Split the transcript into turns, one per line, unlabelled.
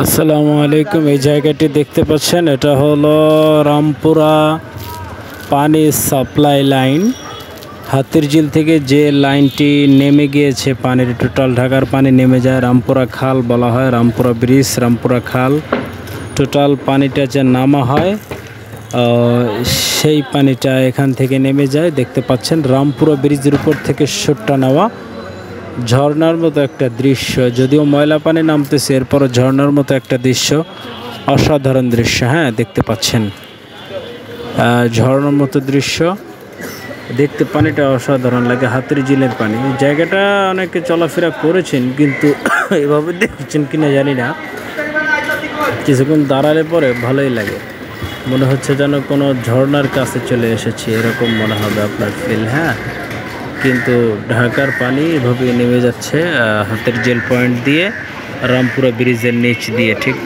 আসসালামু আলাইকুম। এই জায়গাটি দেখতে পাচ্ছেন, এটা হলো রামপুরা পানি সাপ্লাই লাইন। হাতিরঝিল থেকে যে লাইনটি নেমে গিয়েছে, পানির টোটাল ঢাকার পানি নেমে যায় রামপুরা খাল বলা হয়, রামপুরা ব্রিজ, রামপুরা খাল। টোটাল পানিটা যে নামা হয় সেই পানিটা এখান থেকে নেমে যায়। দেখতে পাচ্ছেন রামপুরা ব্রিজের উপর থেকে শটটা নেওয়া ঝর্ণার মতো একটা দৃশ্য। যদিও ময়লা পানি নামতেছে, এরপরও ঝর্ণার মতো একটা দৃশ্য, অসাধারণ দৃশ্য। হ্যাঁ, দেখতে পাচ্ছেন ঝর্ণার মতো দৃশ্য, দেখতে পানিটা অসাধারণ লাগে। হাতিরঝিলের পানি, জায়গাটা অনেকে চলাফেরা করেছেন, কিন্তু এভাবে দেখছেন কিনা জানি না। কিছুক্ষণ দাঁড়ালে পরে ভালোই লাগে, মনে হচ্ছে যেন কোনো ঝর্ণার কাছে চলে এসেছি, এরকম মনে হবে আপনার ফিল। হ্যাঁ, কিন্তু ঢাকার পানি এভাবে নেমে যাচ্ছে হাতিরঝিল পয়েন্ট দিয়ে, রামপুরা ব্রিজের নিচ দিয়ে। ঠিক